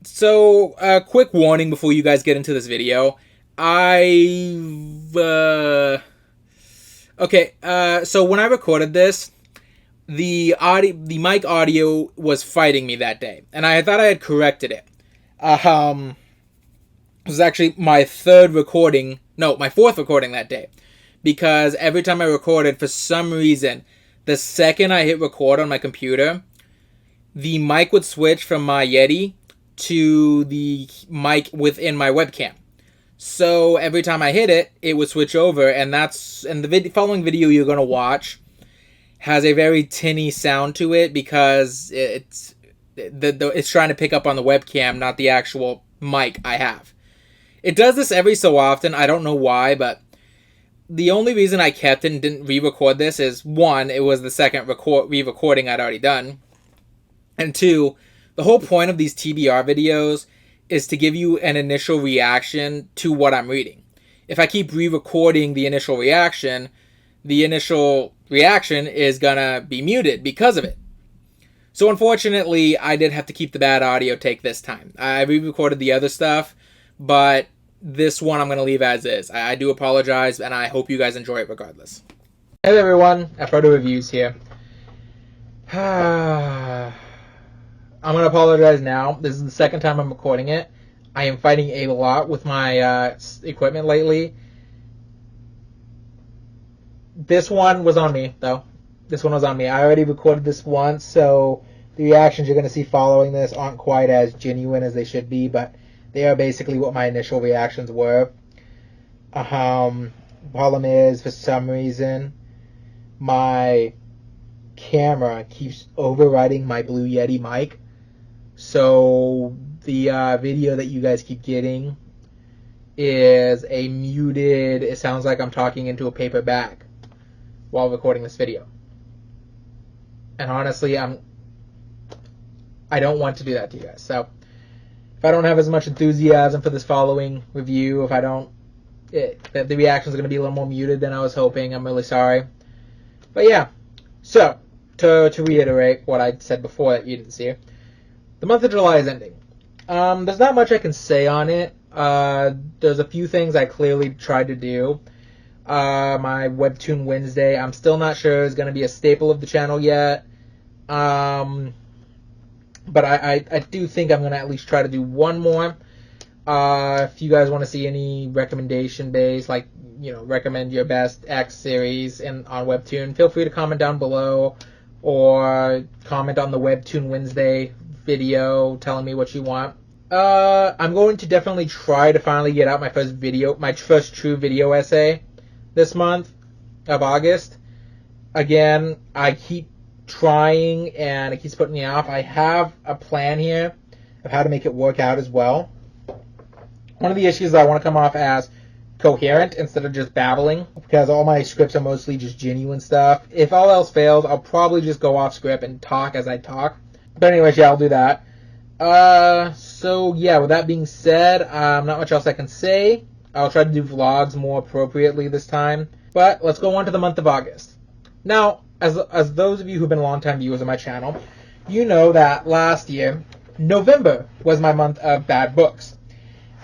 So, quick warning before you guys get into this video. So when I recorded this, the mic audio was fighting me that day, and I thought I had corrected it. It was actually my fourth recording that day, because every time I recorded, for some reason, the second I hit record on my computer, the mic would switch from my Yeti to the mic within my webcam. So every time I hit it, it would switch over, and the following video you're gonna watch has a very tinny sound to it because it's trying to pick up on the webcam, not the actual mic I have. It does this every so often. I don't know why, but the only reason I kept it and didn't re-record this is, one, it was the second re-recording I'd already done, and two, the whole point of these TBR videos is to give you an initial reaction to what I'm reading. If I keep re-recording the initial reaction is gonna be muted because of it. So unfortunately, I did have to keep the bad audio take this time. I re-recorded the other stuff, but this one I'm gonna leave as is. I do apologize, and I hope you guys enjoy it regardless. Hey everyone, Afrodo Reviews here. I'm going to apologize now. This is the second time I'm recording it. I am fighting a lot with my equipment lately. This one was on me, though. This one was on me. I already recorded this once, so the reactions you're going to see following this aren't quite as genuine as they should be, but they are basically what my initial reactions were. Problem is, for some reason, my camera keeps overriding my Blue Yeti mic. So the video that you guys keep getting is a muted, it sounds like I'm talking into a paper bag while recording this video. And honestly, I don't want to do that to you guys. So if I don't have as much enthusiasm for this following review, the reactions are going to be a little more muted than I was hoping. I'm really sorry. But yeah, so to reiterate what I said before that you didn't see, the month of July is ending. There's not much I can say on it. There's a few things I clearly tried to do. My Webtoon Wednesday, I'm still not sure is going to be a staple of the channel yet. But I do think I'm going to at least try to do one more. If you guys want to see any recommendation based, like, recommend your best X series on Webtoon, feel free to comment down below, or comment on the Webtoon Wednesday video telling me what you want. I'm going to definitely try to finally get out my first true video essay this month of August. Again, I keep trying and it keeps putting me off. I have a plan here of how to make it work out as well. One of the issues is I want to come off as coherent instead of just babbling, because all my scripts are mostly just genuine stuff. If all else fails, I'll probably just go off script and talk as I talk. But anyways, yeah, I'll do that. So yeah, with that being said, not much else I can say. I'll try to do vlogs more appropriately this time. But let's go on to the month of August. Now, as those of you who've been longtime viewers of my channel, you know that last year, November was my month of bad books.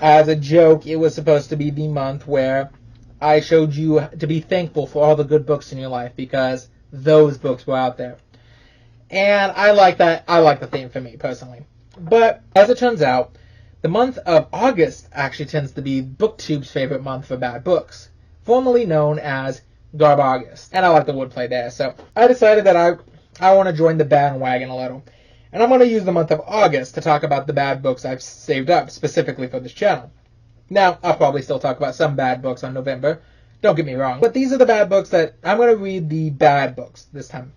As a joke, it was supposed to be the month where I showed you to be thankful for all the good books in your life, because those books were out there. And I like that. I like the theme for me, personally. But as it turns out, the month of August actually tends to be BookTube's favorite month for bad books, formerly known as Garbaugust. And I like the wordplay there, so I decided that I want to join the bandwagon a little. And I'm going to use the month of August to talk about the bad books I've saved up specifically for this channel. Now, I'll probably still talk about some bad books on November, don't get me wrong, but these are the bad books that I'm going to read, the bad books this time.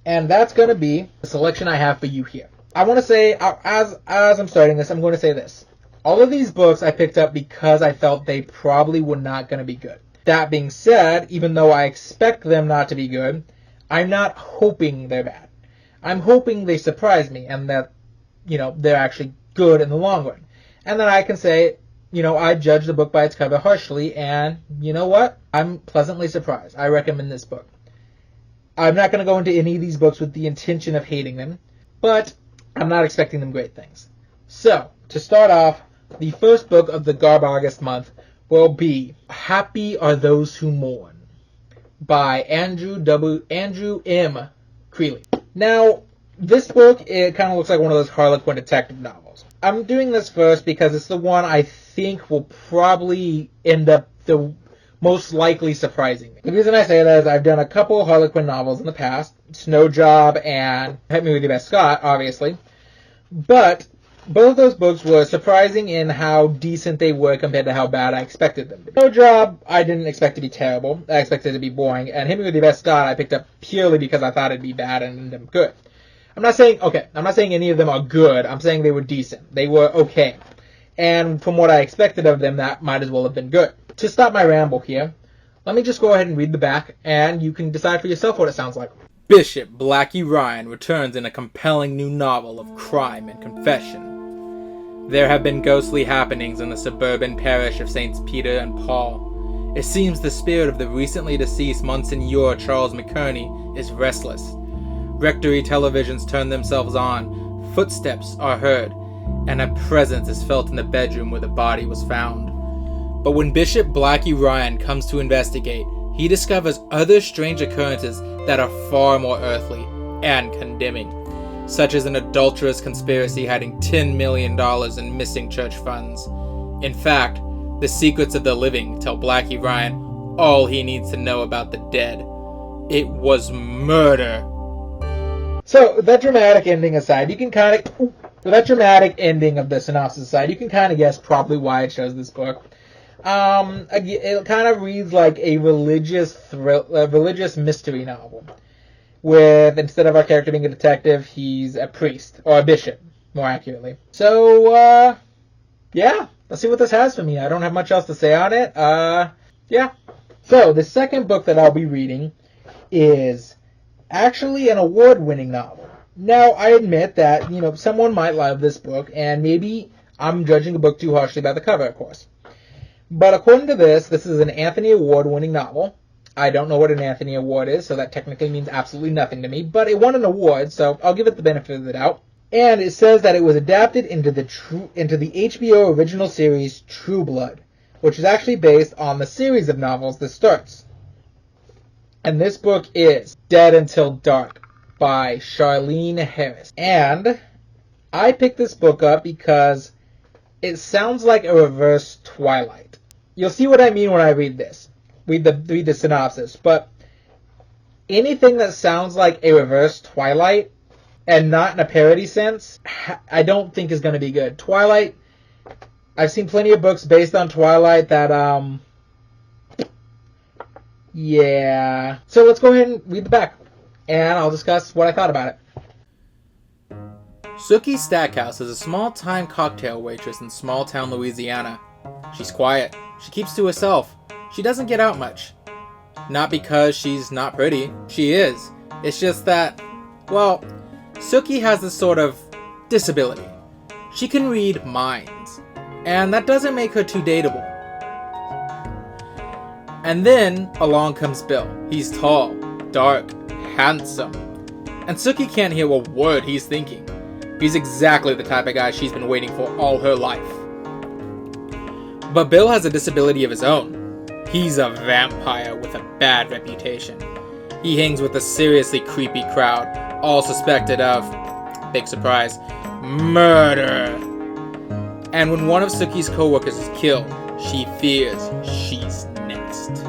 And that's going to be the selection I have for you here. I want to say, as I'm starting this, I'm going to say this. All of these books I picked up because I felt they probably were not going to be good. That being said, even though I expect them not to be good, I'm not hoping they're bad. I'm hoping they surprise me and that, they're actually good in the long run. And then I can say, I judge the book by its cover harshly, and you know what? I'm pleasantly surprised. I recommend this book. I'm not going to go into any of these books with the intention of hating them, but I'm not expecting them great things. So, to start off, the first book of the Garbaugust month will be Happy Are Those Who Mourn by Andrew M. Creeley. Now, this book, it kind of looks like one of those Harlequin detective novels. I'm doing this first because it's the one I think will probably end up the most likely surprising me. The reason I say that is I've done a couple Harlequin novels in the past, Snow Job and Hit Me With Your Best Scott, obviously. But both of those books were surprising in how decent they were compared to how bad I expected them to be. Snow Job, I didn't expect to be terrible. I expected it to be boring. And Hit Me With Your Best Scott, I picked up purely because I thought it'd be bad and ended up good. I'm not saying any of them are good. I'm saying they were decent. They were okay. And from what I expected of them, that might as well have been good. To stop my ramble here, let me just go ahead and read the back, and you can decide for yourself what it sounds like. Bishop Blackie Ryan returns in a compelling new novel of crime and confession. There have been ghostly happenings in the suburban parish of Saints Peter and Paul. It seems the spirit of the recently deceased Monsignor Charles McKerney is restless. Rectory televisions turn themselves on, footsteps are heard, and a presence is felt in the bedroom where the body was found. But when Bishop Blackie Ryan comes to investigate, he discovers other strange occurrences that are far more earthly and condemning, such as an adulterous conspiracy hiding $10 million in missing church funds. In fact, the secrets of the living tell Blackie Ryan all he needs to know about the dead. It was murder. So, that dramatic ending aside, you can kind of... that dramatic ending of the synopsis aside, you can kind of guess probably why I chose this book. It kind of reads like a religious mystery novel, with instead of our character being a detective, he's a priest, or a bishop, more accurately. So, yeah, let's see what this has for me. I don't have much else to say on it. Yeah. So, the second book that I'll be reading is actually an award-winning novel. Now, I admit that, someone might love this book, and maybe I'm judging the book too harshly by the cover, of course. But according to this is an Anthony Award-winning novel. I don't know what an Anthony Award is, so that technically means absolutely nothing to me. But it won an award, so I'll give it the benefit of the doubt. And it says that it was adapted into the HBO original series True Blood, which is actually based on the series of novels that starts. And this book is Dead Until Dark by Charlene Harris. And I picked this book up because it sounds like a reverse Twilight. You'll see what I mean when I read this. Read the synopsis. But anything that sounds like a reverse Twilight, and not in a parody sense, I don't think is going to be good. Twilight, I've seen plenty of books based on Twilight that, yeah. So let's go ahead and read the back, and I'll discuss what I thought about it. Sookie Stackhouse is a small-time cocktail waitress in small-town Louisiana. She's quiet. She keeps to herself. She doesn't get out much. Not because she's not pretty. She is. It's just that, well, Sookie has this sort of disability. She can read minds. And that doesn't make her too dateable. And then along comes Bill. He's tall, dark, handsome. And Sookie can't hear a word he's thinking. He's exactly the type of guy she's been waiting for all her life. But Bill has a disability of his own. He's a vampire with a bad reputation. He hangs with a seriously creepy crowd, all suspected of, big surprise, murder. And when one of Sookie's co-workers is killed, she fears she's next.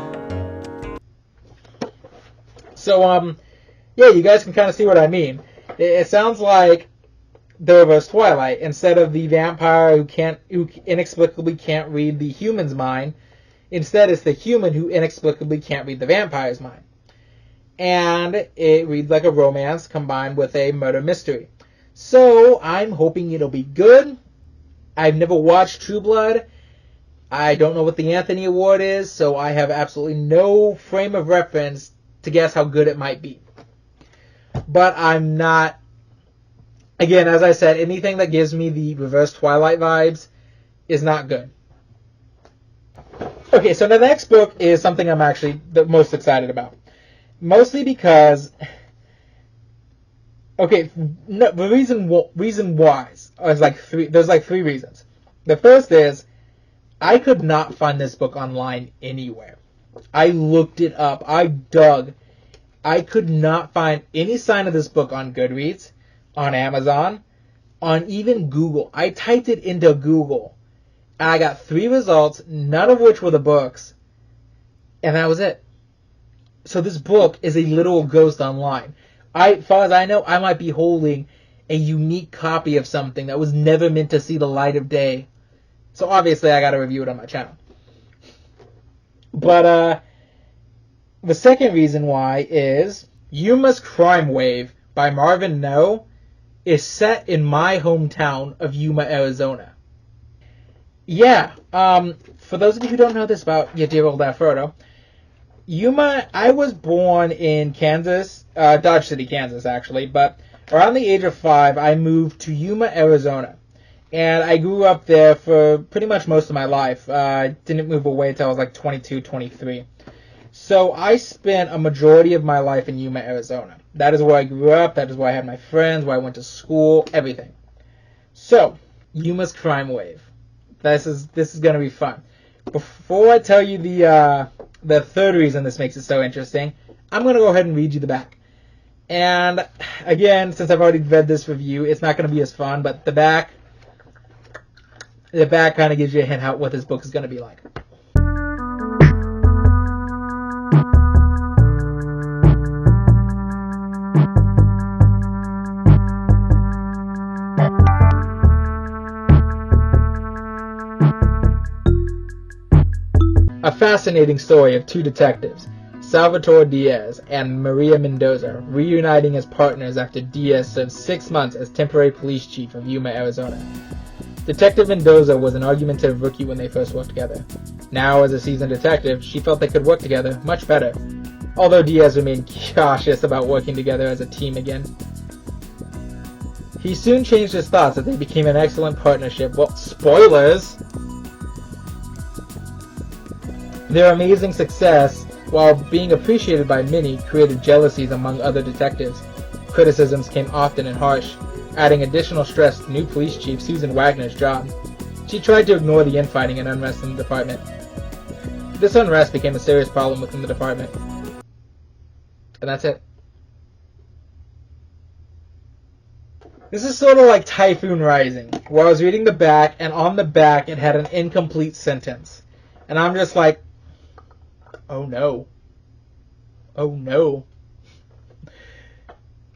So, yeah, you guys can kind of see what I mean. It sounds like the reverse Twilight. Instead of the vampire who inexplicably can't read the human's mind, instead it's the human who inexplicably can't read the vampire's mind. And it reads like a romance combined with a murder mystery. So I'm hoping it'll be good. I've never watched True Blood. I don't know what the Anthony Award is, so I have absolutely no frame of reference to guess how good it might be. But I'm not... Again, as I said, anything that gives me the reverse Twilight vibes is not good. Okay, so the next book is something I'm actually the most excited about. Mostly because Okay, no, the reason why is like three. There's like three reasons. The first is I could not find this book online anywhere. I looked it up. I dug. I could not find any sign of this book on Goodreads, on Amazon, on even Google. I typed it into Google, and I got 3 results, none of which were the books, and that was it. So this book is a literal ghost online. As far as I know, I might be holding a unique copy of something that was never meant to see the light of day. So obviously I gotta review it on my channel. But the second reason why is Yuma's Crime Wave by Marvin No is set in my hometown of Yuma, Arizona. Yeah, for those of you who don't know this about your dear old Afrodo, Yuma, I was born in Kansas, Dodge City, Kansas, actually, but around the age of 5, I moved to Yuma, Arizona. And I grew up there for pretty much most of my life. I didn't move away until I was like 22, 23. So I spent a majority of my life in Yuma, Arizona. That is where I grew up. That is where I had my friends, where I went to school, everything. So, Yuma's Crime Wave. This is going to be fun. Before I tell you the third reason this makes it so interesting, I'm going to go ahead and read you the back. And again, since I've already read this review, it's not going to be as fun, but the back kind of gives you a hint what this book is going to be like. A fascinating story of 2 detectives, Salvatore Diaz and Maria Mendoza, reuniting as partners after Diaz served 6 months as temporary police chief of Yuma, Arizona. Detective Mendoza was an argumentative rookie when they first worked together. Now, as a seasoned detective, she felt they could work together much better, although Diaz remained cautious about working together as a team again. He soon changed his thoughts as they became an excellent partnership. Well, spoilers! Their amazing success, while being appreciated by many, created jealousies among other detectives. Criticisms came often and harsh, adding additional stress to new police chief Susan Wagner's job. She tried to ignore the infighting and unrest in the department. This unrest became a serious problem within the department. And that's it. This is sort of like Typhoon Rising, where I was reading the back, and on the back it had an incomplete sentence. And I'm just like, oh no. Oh no.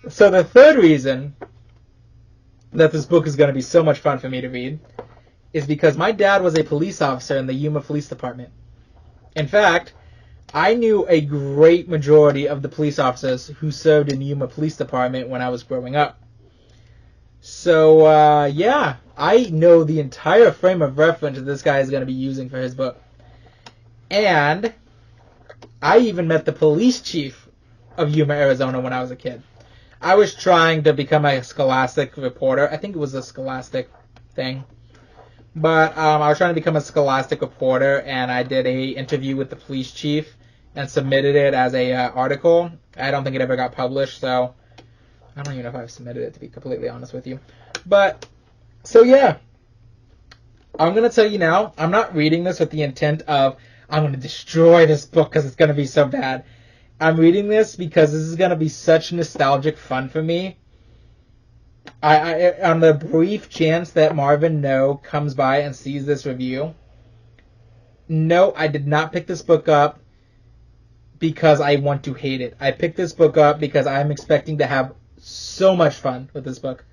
So the third reason that this book is going to be so much fun for me to read is because my dad was a police officer in the Yuma Police Department. In fact, I knew a great majority of the police officers who served in the Yuma Police Department when I was growing up. So, yeah, I know the entire frame of reference that this guy is going to be using for his book. And I even met the police chief of Yuma, Arizona when I was a kid. I was trying to become a Scholastic reporter. I think it was a Scholastic thing. But I was trying to become a Scholastic reporter, and I did a interview with the police chief and submitted it as a article. I don't think it ever got published, so I don't even know if I've submitted it, to be completely honest with you. But, so yeah. I'm going to tell you now, I'm not reading this with the intent of, I'm going to destroy this book because it's going to be so bad. I'm reading this because this is going to be such nostalgic fun for me. I on the brief chance that Marvin No comes by and sees this review, no, I did not pick this book up because I want to hate it. I picked this book up because I'm expecting to have so much fun with this book.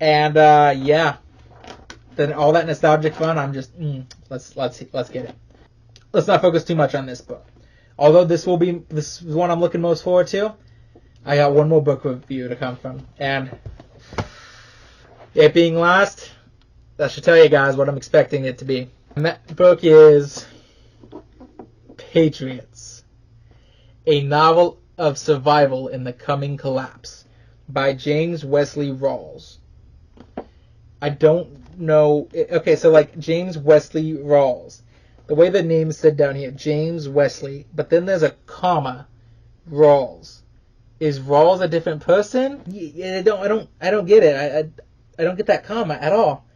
And yeah, then all that nostalgic fun, I'm just let's get it. Let's not focus too much on this book. Although this is one I'm looking most forward to, I got one more book review to come from. And it being last, that should tell you guys what I'm expecting it to be. And that book is Patriots, a novel of survival in the coming collapse by James Wesley Rawls. I don't know. Okay, so like James Wesley Rawls. The way the name is said down here, James Wesley, but then there's a comma, Rawls. Is Rawls a different person? I don't get it. I don't get that comma at all.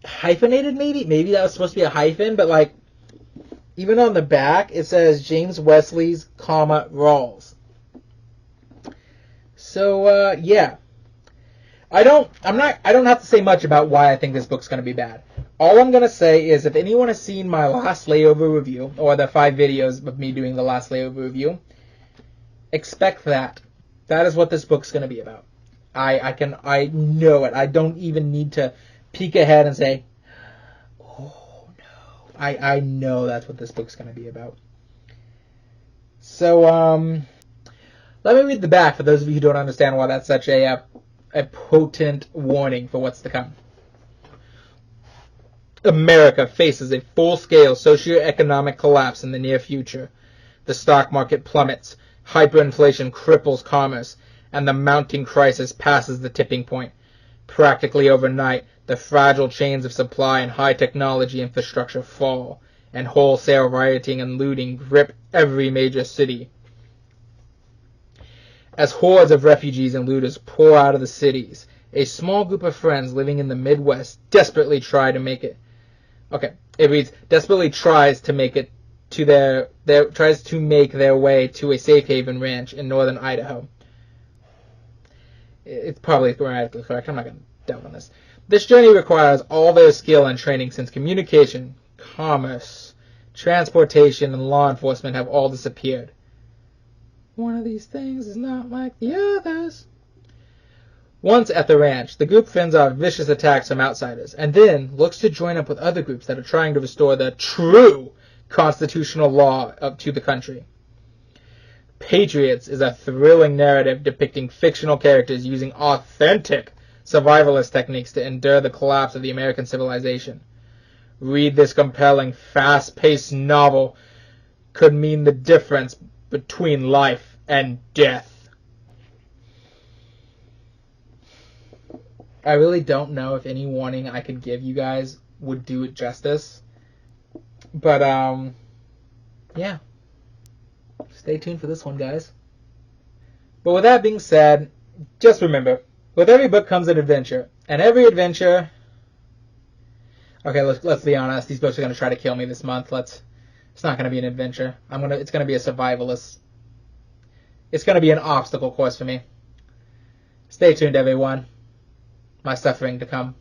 Hyphenated, maybe? Maybe that was supposed to be a hyphen, but like, even on the back, it says James Wesley's, Rawls. So, yeah. I don't have to say much about why I think this book's going to be bad. All I'm going to say is if anyone has seen my last layover review, or the 5 videos of me doing the last layover review, expect that. That is what this book's going to be about. I know it. I don't even need to peek ahead and say, oh no. I know that's what this book's going to be about. So, let me read the back for those of you who don't understand why that's such a potent warning for what's to come. America faces a full-scale socioeconomic collapse in the near future. The stock market plummets, hyperinflation cripples commerce, and the mounting crisis passes the tipping point. Practically overnight, the fragile chains of supply and high-technology infrastructure fall, and wholesale rioting and looting grip every major city. As hordes of refugees and looters pour out of the cities, a small group of friends living in the Midwest desperately try to make it. Okay, it reads, desperately tries to make it to tries to make their way to a safe haven ranch in northern Idaho. It's probably grammatically correct. I'm not going to delve on this. This journey requires all their skill and training since communication, commerce, transportation, and law enforcement have all disappeared. One of these things is not like the others. Once at the ranch, the group fends off vicious attacks from outsiders, and then looks to join up with other groups that are trying to restore the true constitutional law up to the country. Patriots is a thrilling narrative depicting fictional characters using authentic survivalist techniques to endure the collapse of the American civilization. Read this compelling, fast-paced novel could mean the difference between life and death. I really don't know if any warning I could give you guys would do it justice. But, yeah. Stay tuned for this one, guys. But with that being said, just remember, with every book comes an adventure. And every adventure... Okay, let's be honest. These books are going to try to kill me this month. It's not going to be an adventure. It's going to be a survivalist. It's going to be an obstacle course for me. Stay tuned, everyone. My suffering to come.